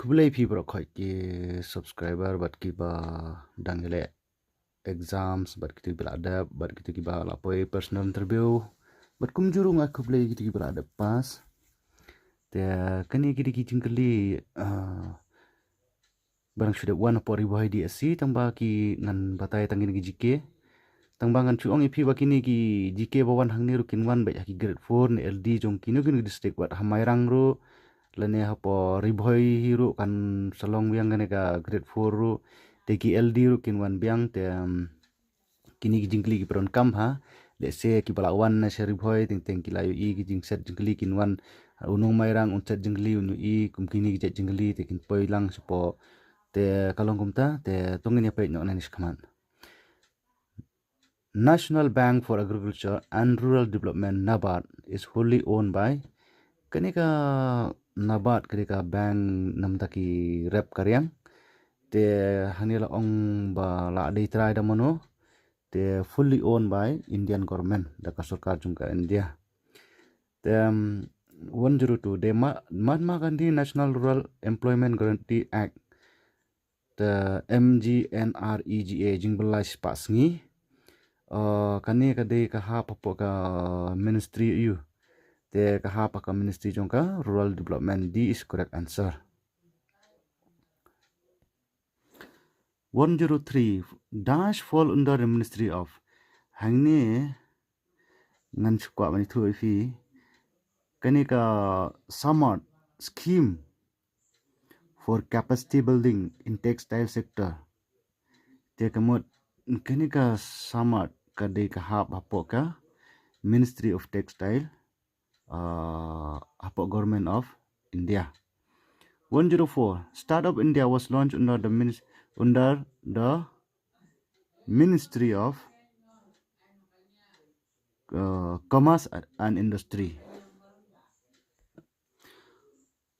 Kublai phi bro khoi ki subscriber bat ki ba dangele exams bat ki bila ada bat ki ba lapoi personal interview bat kum juru nga kublai ki bila ada pas te kani ki jingkeli barang sudah wan pori boy di asi tangba ki ngan batai tangin ki jike tangba ngan chuong ipi ba kini ki jike bawan hangni rukin wan ba ki grade 4 ni LD jong kini kin district wat hamairang ru lene hapo riboy hiru kan salong biang gane ka grade 4 ru teki LD ru kin wan biang te kini ki jingkli ki peron kam ha let's say ki bala wan na se riboy ting ting ki layu i ki jingset jingkli kin wan unong mairang unset jingkli unu i kum kini ki jet jingkli te kin poi lang supo te kalong kumta te tongin ya pe nyok nanis kaman National Bank for Agriculture and Rural Development NABARD is wholly owned by kanika NABARD kanika bank namta ki rep karyang te hanila ong ba la dei trai da mono te fully owned by Indian government da ka sarkar jungka India te 102 de Mahatma Gandhi National Rural Employment Guarantee Act the MGNREGA jingbelai pasngi kani kade kaha papo ka ministry you te kaha pa ka ministry jongka rural development D is correct answer 103 dash fall under the ministry of hangni ngan chukwa mani thu ifi kani ka samart scheme for capacity building in textile sector te kamot kani ka samart kade kaha papo ka Ministry of Textile Apo Government of India 104 Startup India was launched under the Ministry of Commerce and Industry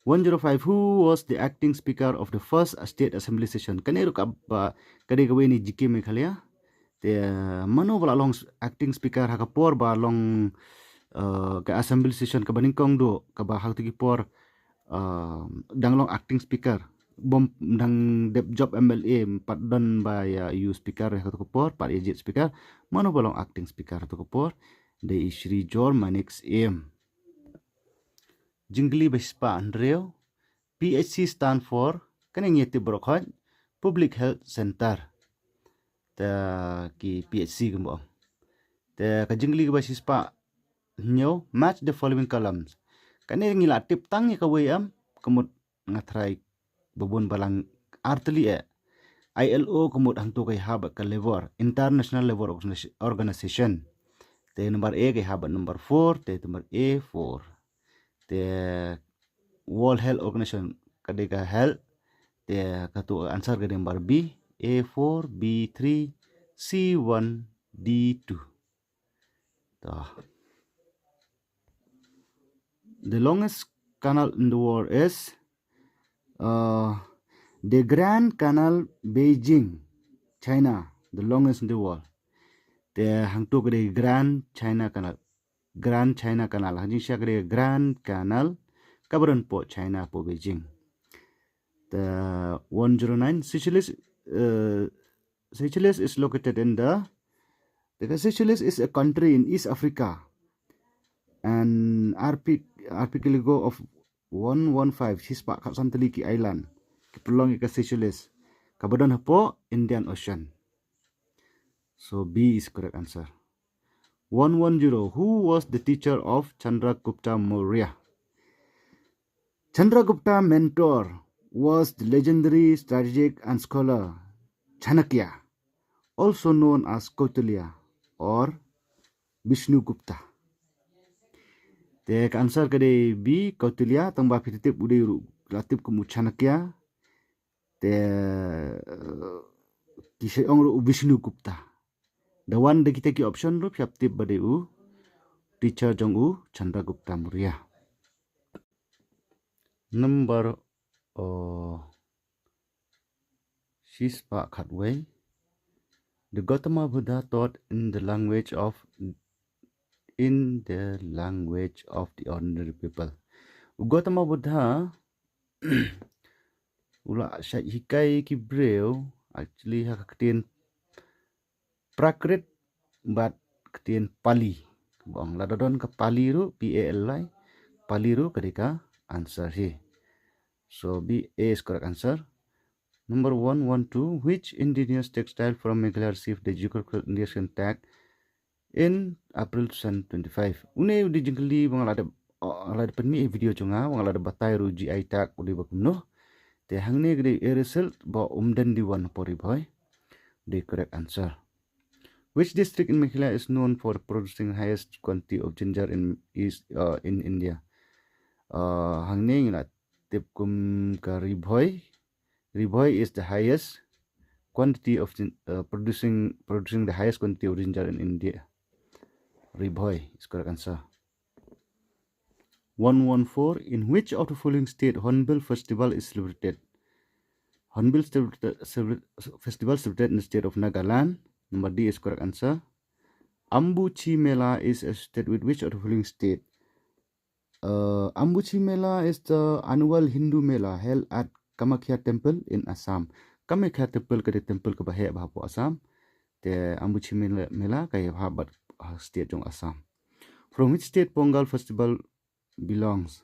105 Who was the acting speaker of the first state assembly session kani ru kade gawe ni jike Meghalaya te mano bala long acting speaker ha kapor ba long ka assembly session ka baningkong do ka ba hak tigi por danglong acting speaker bom dang dep job MLA pat don ba ya you speaker ha to por pat ejit speaker mano balong acting speaker to por de Shri Jor Manix M jingli bespa andreo PHC stand for kaning yeti brokhot Public Health Center te ki PHC gumbo te ka jingli ba sispa nyo match the following columns kani ngila tip tang ka wayam kemut ngatrai babun balang artli ILO kemut hantu kai hab ka labor International Labor Organization te number A kai hab number 4 te number A4 te World Health Organization kade ka health te katu answer ke number B A4 B3 C1 D2 The longest canal in the world is the Grand Canal Beijing China the longest in the world the hangtu ke Grand China Canal hanji sya ke Grand Canal kabron po China po Beijing the 109 Seychelles is located in the Seychelles is a country in East Africa and archipelago of 115 hispa Santaliki Island kipulong ka Seychelles kabadon hapo Indian Ocean so B is correct answer 110 Who was the teacher of Chandragupta Maurya Chandragupta mentor was the legendary strategic and scholar Chanakya also known as Kautilya or Vishnu Gupta te answer kade B Kautilya tangba pitip ude latip kumu Chanakya te kisay ong Vishnu Gupta the one de kita ki option ru pyap tip bade u teacher jong u Chandragupta Maurya number Shispa Khatway the Gautama Buddha taught in the language of the ordinary people Gautama Buddha ula syat hikai ki breu actually ha ketien Prakrit but ketien Pali. Bang ladadon ke Pali ru PALI Pali ru kedika answer he. So B A is correct answer. Number 112, which indigenous textile from Meghalaya received the geographical indication tag in April 2025? Une di jengkeli bangalada alada penmi video chunga bangalada batai ru GI tag udi bakumno. Te hangne gede a result ba umden di one pori boy. The correct answer. Which district in Meghalaya is known for producing highest quantity of ginger in India? Hangne ngila tipkum ka Ribhoi. Ribhoi is the highest quantity of producing the highest quantity of ginger in India. Ribhoi is correct answer. 114. In which of the following state Hornbill Festival is celebrated? Hornbill Festival celebrated in the state of Nagaland. Number D is correct answer. Ambuchi Mela is associated with which of the following state? Ambuchi Mela is the annual Hindu Mela held at Kamakhya Temple in Assam. Kamakhya Temple ke temple ke bahaya bahapo Assam. The Ambuchi Mela kaya bahabat state jong Assam. From which state Pongal festival belongs?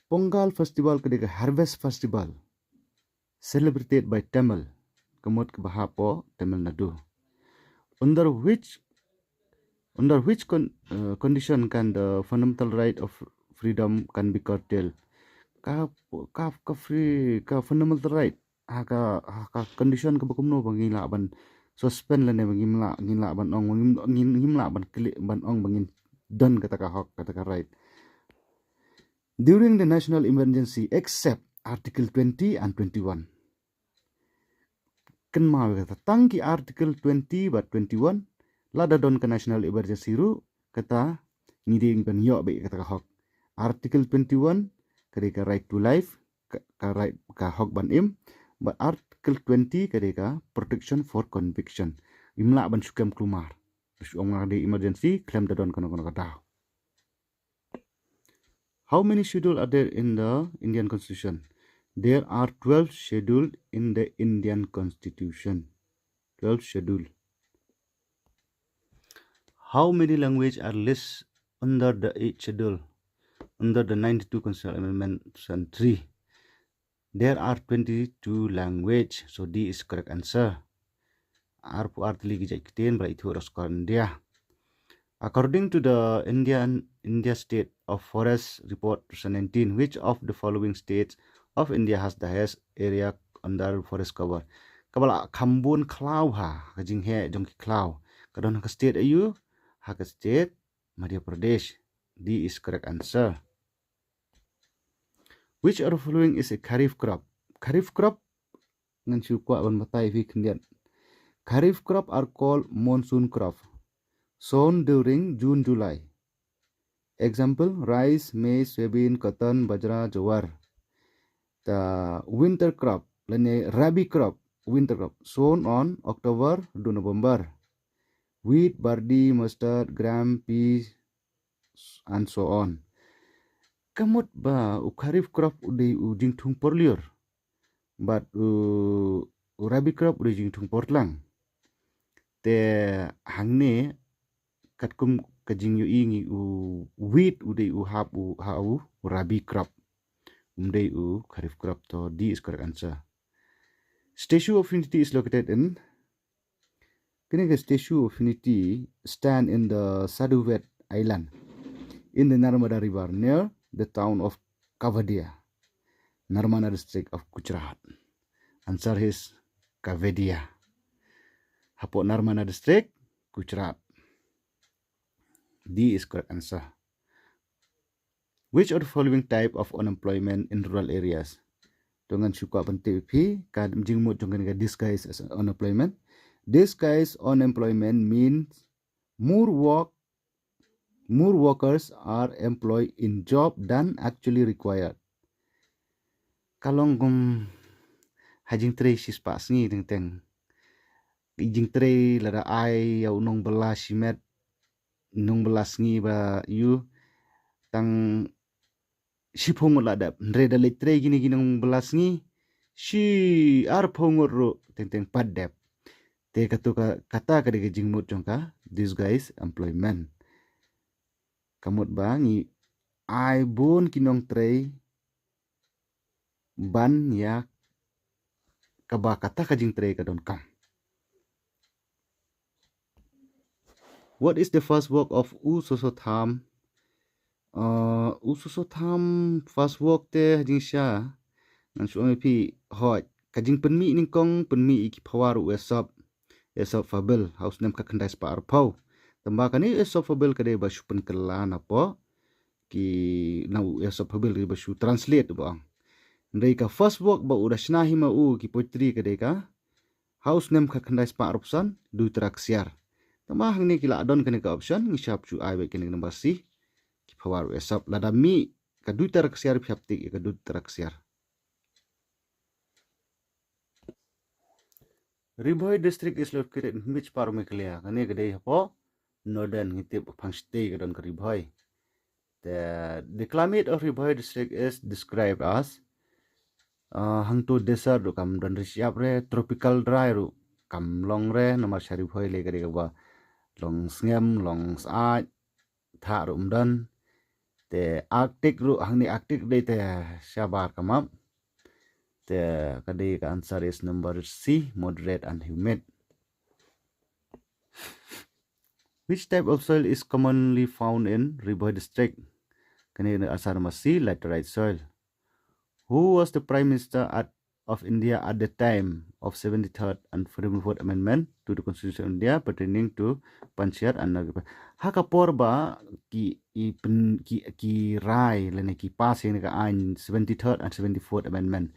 Pongal festival ke harvest festival celebrated by Tamil. Kemut ke bahapo Tamil Nadu. Under which condition can the fundamental right of freedom can be curtailed? Ka fundamental right ka condition ka bakumno bangin laban suspend lane bangin laban ong bangin laban klik ban ong bangin don kata ka hak kata ka right during the national emergency except Article 20 and 21. Kan mau kata tangki Article 20 but 21 lada don ke national emergency ru kata ngiding ban yo be kata ka hak. Article 21 ketika right to life ka right ka hak ban im, but Article 20 ketika protection for conviction imla ban sukam kelumar ong di emergency claim da don kono kata. How many schedule are there in the Indian Constitution? There are 12 scheduled in the Indian Constitution. 12 schedule. How many languages are listed under the 8th schedule? Under the 92 Constitutional Amendment Section 3. There are 22 languages. So D is correct answer. Arpu artli gijak kiten bra itu roskan dia. According to the India State of Forest Report 2019, which of the following states of India has the highest area under forest cover? Kabala Kambun Klau ha kajing he jong Klau. Kadon ha state ayu ha state Madhya Pradesh. D is correct answer. Which of the following is a kharif crop? Kharif crop ngan chu kwa ban matai fi Indian. Kharif crop are called monsoon crop, sown during June July. Example: rice, maize, soybean, cotton, bajra, jowar. The winter crop, rabi crop, winter crop, sown on October to November. Wheat, barley, mustard, gram, peas, and so on. Kamut ba kharif crop udai ujing tung porliur, but rabi crop udai jing tung portlang. Te hangne katkum kajing yu ingi wheat udai hap hau rabi crop. Umday kharif crop. To D is correct answer. Statue of Unity is located in. The Statue of Unity stand in the Saduvet Island in the Narmada River near the town of Kavadia, Narmada district of Gujarat. Answer is Kavadia. Hapo Narmada district, Gujarat. D is correct answer. Which of the following type of unemployment in rural areas? Dongan suka penting pi kad jingmut dongan disguise as unemployment. Disguise unemployment means more workers are employed in job than actually required. Kalong hajing tre sispas ni teng jing tre lada ai yau nong belas simet nong belas ni ba you tang si pongot ladap reda letre gini ginong belas ngi si ar pongot ro teng padep te kata kadege jingmut jongka disguise employment kamut bangi ai bon kinong trei ban ya kaba kata kajing trei kadon kam. What is the first work of U Sosotham? U Sosotham first work te jing sha nan suami pi hot kajing penmi ning kong penmi iki pawaru esop fabel haus nem kakandai spa arpau tamba kani esop fabel kade ba shupen kelan apa ki nau esop fabel ki ba shu translate ba ndai ka first work ba udah shnahi ma u ki poetry kade ka haus nem kakandai spa arpsan du traksiar tamba hangni kila adon kani ka option ngishap chu ai we kani number C ki pawaru esop ladami ka du traksiar phaptik ka du traksiar. Lyngdoh district is located in which part of Meghalaya? Kani kadai hapo northern ngitip pangstay kadon ka Lyngdoh. The climate of Lyngdoh district is described as hangto desert ru kam dan risiap re tropical dry ru kam long re nomor syari Lyngdoh le kadai ba long sngem long saat tha ru umdan te arctic ru hangni arctic dei te syabar kamap. The answer is number C, moderate and humid. Which type of soil is commonly found in Lyngdoh district? Answer number C, laterite soil. Who was the Prime Minister of India at the time of 73rd and 44th Amendment to the Constitution of India pertaining to Panchayat and Nagar? Hakapor ba ki rai lene ki passing ka 73rd and 74th Amendment.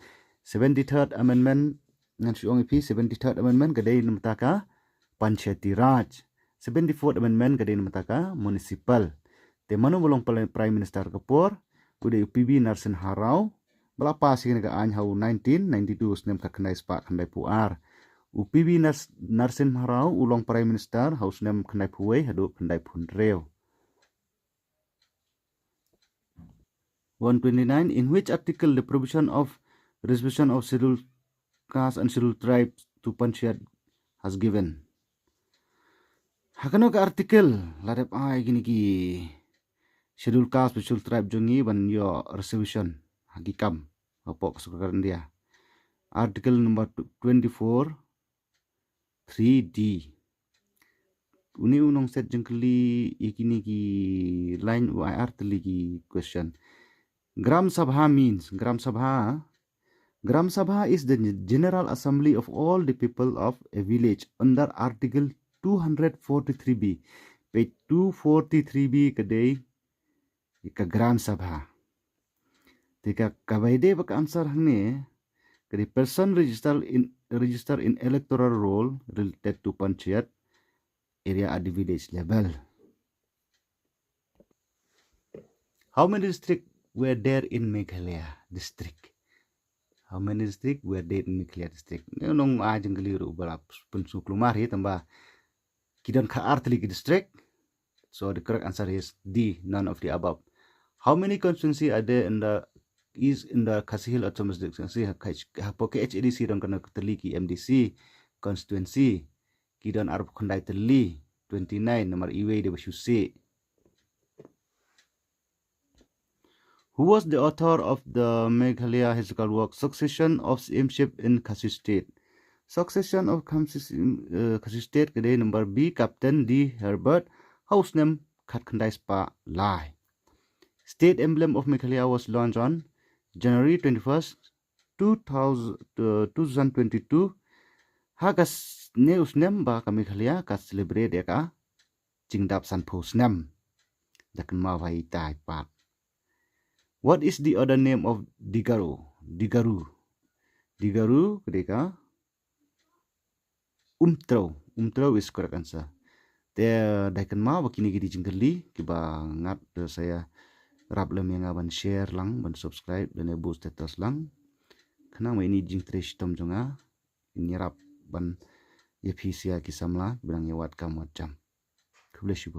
73rd Amendment ngan siong ipi 73rd Amendment kadai namtaka Panchayati Raj. 74th Amendment kadai namtaka municipal. Te manu bolong Prime Minister kapor udah UPB Narsen Harau belapa sing ka an hau 1992 snem ka kandai spa kandai puar. UPB Narsen Harau ulong Prime Minister haus nem kandai puwe hadu kandai punreo. 129. In which article the provision of reservation of scheduled caste and scheduled tribes to Panchayat has given? Hakano ka article larep ai gini ki scheduled caste scheduled tribe jongi ban yo reservation hagikam apa kesukaran dia. Article number 24 3D. Uni unong set jengkeli ikini ki line UIR teli ki question. Gram Sabha means Gram Sabha is the General Assembly of all the people of a village under Article 243B. Page 243B kadai ka Gram Sabha. Tika kabaide bak answer hangni kadai person register in electoral roll related to Panchayat area at the village level. How many districts were there in Meghalaya district? How many districts were there in Meghalaya district? Nong ajeng keliru balap pensu klumari tambah kidon ka artli district. So the correct answer is D, none of the above. How many constituency are there in the Kasihil Autonomous District? Hapoke HADC don kana teliki MDC constituency kidon arab kondai teli 29 nomor iwe de basu C. Who was the author of the Meghalaya historical work Succession of Chiefship in Khasi State? Succession of Khasi State kadai number B, Captain D. Herbert. House name Khatkandai Spa Lai. State emblem of Meghalaya was launched on January 21st, 2022. Hagas neus nem ba ka Meghalaya ka celebrate ya ka Jingdap Sanpo Snem. Dakan mawai tai pat. What is the other name of Digaru? Digaru kadeka Umtro is correct answer. There dakan ma bakini gidi jingkeli kiba ngat saya rap lem yang aban share lang ban subscribe dan boost status lang. Kenang ini jing trash tom jonga ini rap ban ya pisia kisamla bilang ya wat kam macam. God bless you.